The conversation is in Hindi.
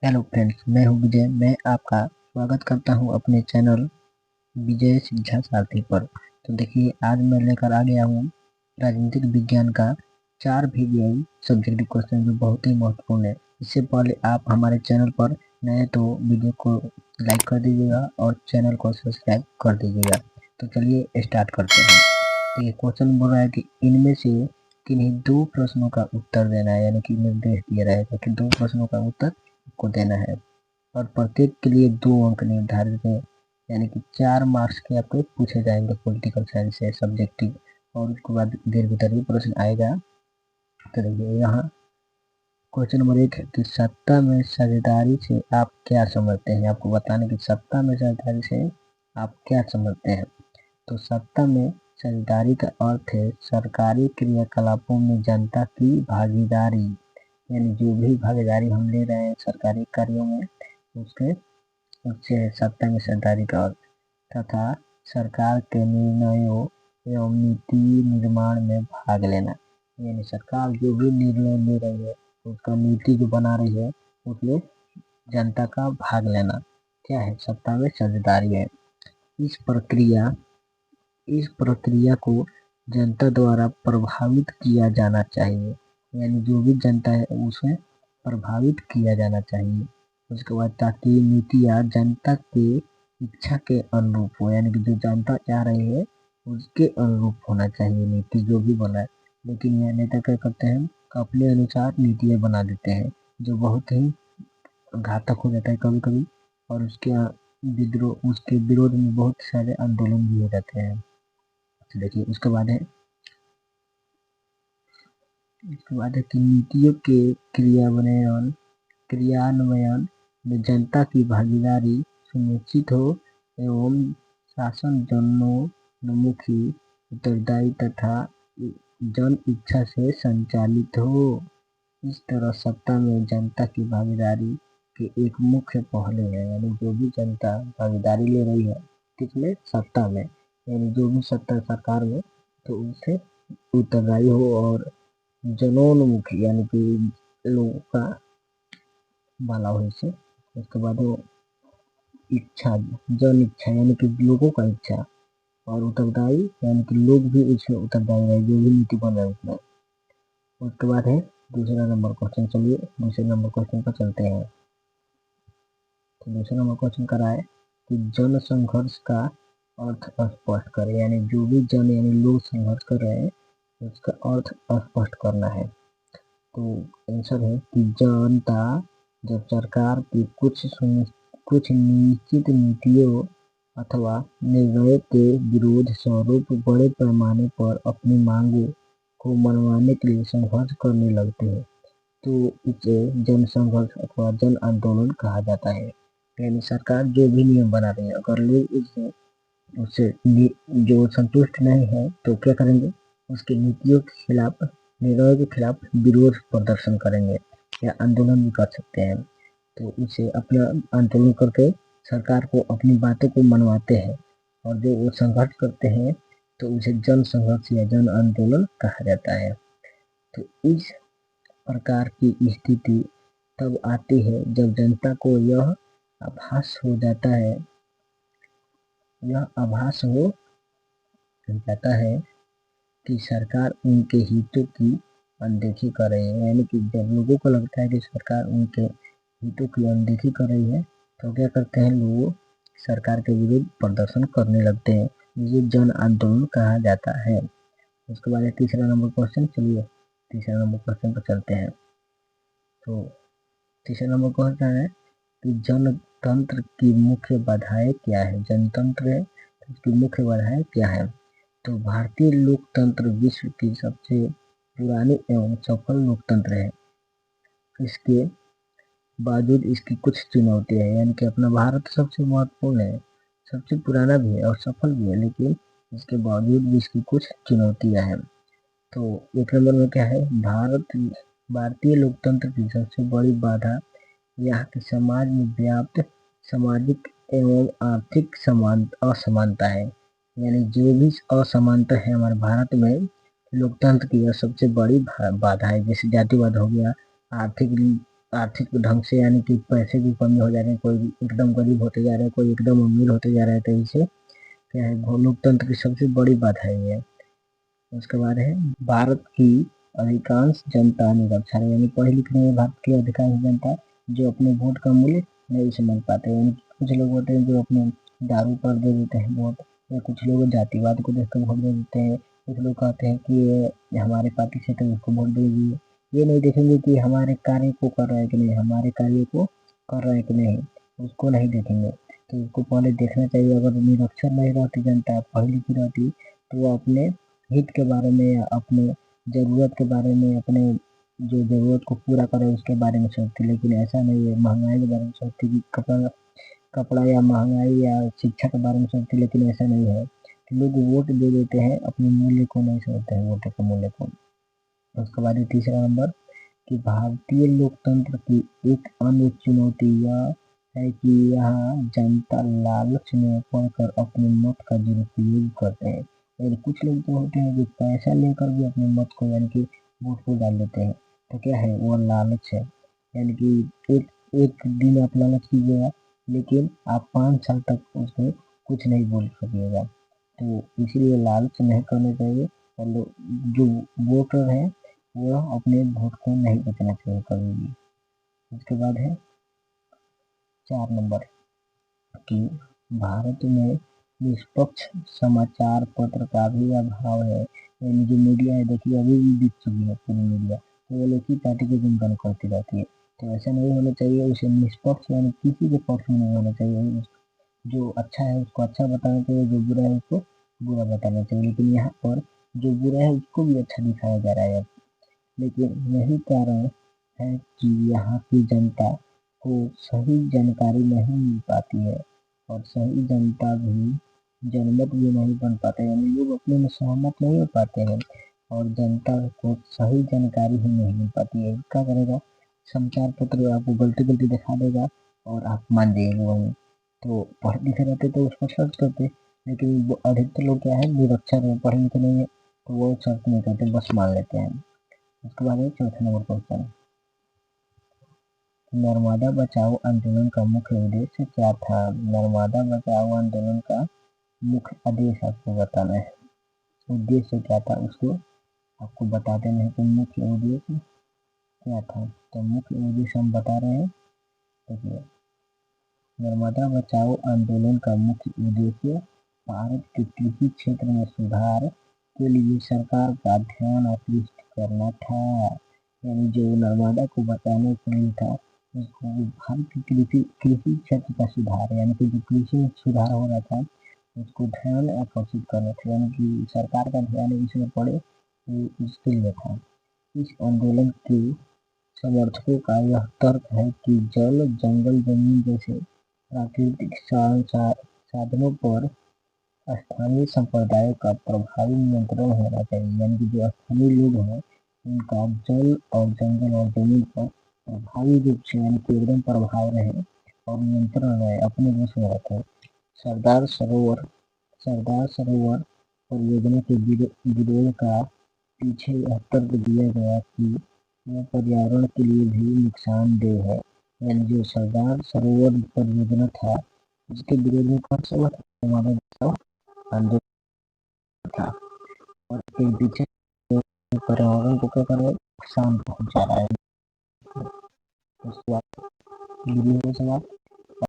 हेलो फ्रेंड्स, मैं हूं विजय। मैं आपका स्वागत करता हूं अपने चैनल विजय शिक्षा सारथी पर। तो देखिए, आज मैं लेकर आ गया हूं राजनीतिक विज्ञान का 4 VVI सब्जेक्टिव क्वेश्चन जो बहुत ही महत्वपूर्ण है। इससे पहले आप हमारे चैनल पर नए तो वीडियो को लाइक कर दीजिएगा और चैनल को सब्सक्राइब कर दीजिएगा। तो चलिए स्टार्ट करते हैं। तो ये क्वेश्चन बोल रहा है कि इनमें से किन्हीं 2 प्रश्नों का उत्तर देना है, यानी कि निर्देश दिया रहेगा कि 2 प्रश्नों का उत्तर को देना है और प्रत्येक के लिए 2 अंक निर्धारित है, यानी कि 4 मार्क्स के आपको पूछे जाएंगे पॉलिटिकल साइंस से सब्जेक्टिव। और उसके बाद दीर्घ उत्तरीय प्रश्न आएगा। तो देखिए, यहाँ क्वेश्चन नंबर 1 है कि सत्ता में साझेदारी से आप क्या समझते हैं। आपको बताने की सत्ता में साझेदारी से आप क्या समझते हैं। तो सत्ता में साझेदारी का अर्थ है सरकारी क्रियाकलापों में जनता की भागीदारी, यानी जो भी भागीदारी हम ले रहे हैं सरकारी कार्यों में उसके उससे है सत्ता में साझेदारी का अर्थ। तथा सरकार के निर्णयों एवं नीति निर्माण में भाग लेना, यानी सरकार जो भी निर्णय ले रही है उसका नीति जो बना रही है उसमें जनता का भाग लेना क्या है, सत्ता में साझेदारी है। इस प्रक्रिया इस प्रक्रिया को जनता द्वारा प्रभावित किया जाना चाहिए, यानी जो भी जनता है उसे प्रभावित किया जाना चाहिए। उसके बाद ताकि नीतियाँ जनता के इच्छा के अनुरूप हो, यानी कि जो जनता चाह रही है उसके अनुरूप होना चाहिए नीति जो भी बनाए। लेकिन यह नेता क्या करते हैं, अपने अनुसार नीतियाँ बना देते हैं जो बहुत ही घातक हो जाता है कभी कभी। और उसके विरोध में बहुत सारे आंदोलन भी हो जाते हैं। तो देखिए, उसके बाद है कि नीतियों के क्रियान्वयन में जनता की भागीदारी सुनिश्चित हो एवं शासन जनोन्मुखी, उत्तरदायी तथा जन इच्छा से संचालित हो। इस तरह सत्ता में जनता की भागीदारी के एक मुख्य पहलू है, यानी जो भी जनता भागीदारी ले रही है किसमें, सत्ता में, यानी जो भी सत्ता सरकार में, तो उससे उत्तरदायी हो और जनोन्मुखी, यानी कि लोगों का भला हो इससे। उसके बाद वो इच्छा, जन इच्छा यानी कि लोगों का इच्छा, और उत्तरदायी यानी कि लोग भी इसमें उत्तरदायी है जो भी नीति बन रहा है उसमें। उसके बाद है दूसरा नंबर क्वेश्चन। चलिए दूसरे नंबर क्वेश्चन पर चलते हैं। तो दूसरा नंबर क्वेश्चन कर रहा है कि जन संघर्ष का अर्थ स्पष्ट करें, यानी जो भी जन यानी लोग संघर्ष कर रहे हैं उसका अर्थ स्पष्ट करना है। तो आंसर है कि जनता जब सरकार की कुछ निश्चित नीतियों अथवा निर्णयों के विरोध स्वरूप बड़े पैमाने पर अपनी मांगों को मनवाने के लिए संघर्ष करने लगते हैं, तो इसे जन संघर्ष अथवा जन आंदोलन कहा जाता है। यानी सरकार जो भी नियम बना रही है, अगर लोग उससे जो संतुष्ट नहीं है तो क्या करेंगे, उसकी नीतियों के खिलाफ, निर्णयों के खिलाफ विरोध प्रदर्शन करेंगे या आंदोलन भी कर सकते हैं। तो इसे अपना आंदोलन करके सरकार को अपनी बातों को मनवाते हैं, और जो वो संघर्ष करते हैं तो उसे जन संघर्ष या जन आंदोलन कहा जाता है। तो इस प्रकार की स्थिति तब आती है जब जनता को यह आभास हो जाता है कि सरकार उनके हितों की अनदेखी कर रही है। यानी कि जब लोगों को लगता है कि सरकार उनके हितों की अनदेखी कर रही है तो क्या करते हैं, लोग सरकार के विरुद्ध प्रदर्शन करने लगते हैं, जिसे जन आंदोलन कहा जाता है। उसके बाद तीसरा नंबर क्वेश्चन। चलिए तीसरा नंबर क्वेश्चन पर चलते हैं। तो तीसरा नंबर क्वेश्चन है कि जनतंत्र की मुख्य बाधाएं क्या है। जनतंत्र है तो उसकी मुख्य बाधाएं क्या है। तो भारतीय लोकतंत्र विश्व की सबसे पुरानी एवं सफल लोकतंत्र है। इसके बावजूद इसकी कुछ चुनौतियां हैं, यानी कि अपना भारत सबसे महत्वपूर्ण है, सबसे पुराना भी है और सफल भी है, लेकिन इसके बावजूद भी इसकी कुछ चुनौतियां हैं। तो एक नंबर में क्या है, भारतीय लोकतंत्र की सबसे बड़ी बाधा यहाँ के समाज में व्याप्त सामाजिक एवं आर्थिक असमानता है। यानी जो भी असमानता है हमारे भारत में, लोकतंत्र की यह सबसे बड़ी बाधा है। जैसे जातिवाद हो गया, आर्थिक आर्थिक ढंग से यानी कि पैसे की कमी हो जा रही है, कोई एकदम गरीब होते जा रहा है, कोई एकदम अमीर होते जा रहा है, तो इसे क्या है लोकतंत्र की सबसे बड़ी बात है ये। उसके बाद है भारत की अधिकांश जनता निरक्षर है, यानी पढ़े लिखे में भारत की अधिकांश जनता जो अपने वोट का मूल्य नहीं समझ पाते, यानी कुछ लोग होते हैं जो अपने दारू पर दे देते हैं वोट, या कुछ लोग जातिवाद को देखकर वोट दे देते हैं, कुछ लोग कहते हैं कि ये हमारे पार्टी से तो उसको वोट दे दीजिए। ये नहीं देखेंगे कि हमारे कार्य को कर रहा है कि नहीं, हमारे कार्य को कर रहा है कि नहीं, उसको नहीं देखेंगे। तो उसको पहले देखना चाहिए। अगर निरक्षर नहीं रहती जनता, पढ़ी लिखी रहती, तो वो अपने हित के बारे में या अपने ज़रूरत के बारे में, अपने जो ज़रूरत को पूरा करे उसके बारे में सोचती, लेकिन ऐसा नहीं है। महंगाई के बारे में सोचती कि कपड़ा कपड़ा या महंगाई या शिक्षा के बारे में सोचती, लेकिन ऐसा नहीं है। लोग वोट दे देते हैं, अपने मूल्य को नहीं समझते हैं, वोट के मूल्य को। उसके बाद तीसरा नंबर कि भारतीय लोकतंत्र की एक अन्य चुनौती यह है कि यहाँ जनता लालच में पड़कर अपने मत का दुरुपयोग करते हैं। और कुछ लोग तो होते हैं जो पैसा लेकर भी अपने मत को यानी कि वोट को डाल देते हैं। तो क्या है, वो लालच है। यानी कि एक एक दिन आप लालच कीजिएगा, लेकिन आप 5 साल तक उसमें कुछ नहीं बोल सकिएगा। तो इसीलिए लालच नहीं करना चाहिए। और जो वोटर है वो अपने वोट को नहीं बचना चाहिए कभी भी। उसके बाद है 4 नंबर कि भारत में निष्पक्ष समाचार पत्र का भी अभाव है। यानी जो मीडिया है, देखिए अभी भी बिक चुकी है पूरी मीडिया, तो वो लोग ही पार्टी के गुणगान करती रहती है। तो ऐसा नहीं होना चाहिए। उसे निष्पक्ष यानी किसी के पक्ष में नहीं होना चाहिए। जो अच्छा है उसको अच्छा बताना चाहिए, जो बुरा है उसको बुरा बताना चाहिए। लेकिन यहाँ पर जो बुरा है उसको भी अच्छा दिखाया जा रहा है। लेकिन यही कारण है कि यहाँ की जनता को सही जानकारी नहीं मिल पाती है, और सही जनता भी जनमत भी नहीं बन पाते, यानी लोग अपने में सहमत नहीं हो पाते हैं, और जनता को सही जानकारी ही नहीं मिल पाती है। क्या करेगा, समाचार पत्र आपको गलती गलती दिखा देगा और आप मान जाइएगा वहीं। तो पढ़े लिखे रहते तो उस पर सर्च करते, लेकिन अधिकतर लोग क्या है, निरक्षर है, पढ़े लिखे नहीं है, तो वो सर्च नहीं करते, बस मान लेते हैं। उसके बाद है चौथा नंबर क्वेश्चन, नर्मदा बचाओ आंदोलन का मुख्य उद्देश्य क्या था। नर्मदा बचाओ आंदोलन का मुख्य उद्देश्य आपको बताना है। उद्देश्य क्या था उसको आपको बता देना है कि मुख्य उद्देश्य क्या था। तो मुख्य उद्देश्य हम बता रहे हैं। देखिए, नर्मदा बचाओ आंदोलन का मुख्य उद्देश्य भारत के कृषि क्षेत्र में सुधार के लिए सरकार का ध्यान आकृष्ट करना था। यानी जो नर्मदा को बचाने के लिए था, उसको भारत की कृषि क्षेत्र का सुधार, यानी कि जो कृषि में सुधार हो रहा था उसको ध्यान आकर्षित करना था, यानी कि सरकार का ध्यान इसमें पड़े, तो उसके लिए था। इस आंदोलन के समर्थकों का यह तर्क है कि जल, जंगल, जमीन जैसे प्राकृतिक साधनों पर स्थानीय संप्रदायों का प्रभावी नियंत्रण होना चाहिए। यानी कि जो स्थानीय लोग हैं उनका जल और जंगल और जमीन पर प्रभावी रूप से यानी कि एकदम प्रभाव रहे और नियंत्रण रहे, अपने वश में रखे। सरदार सरोवर सरदार सरोवर परियोजना के विरोध का पीछे यह तर्क दिया गया कि यह पर्यावरण के लिए भी नुकसानदेह है। यानी जो सरदार सरोवर परियोजना था उसके विरोध में कौन सा हुआ था, हमारा आंदोलन था। और इसके पीछे पर्यावरण को क्या कर रहा है, नुकसान पहुंचा रहा है। उसके बाद सवाल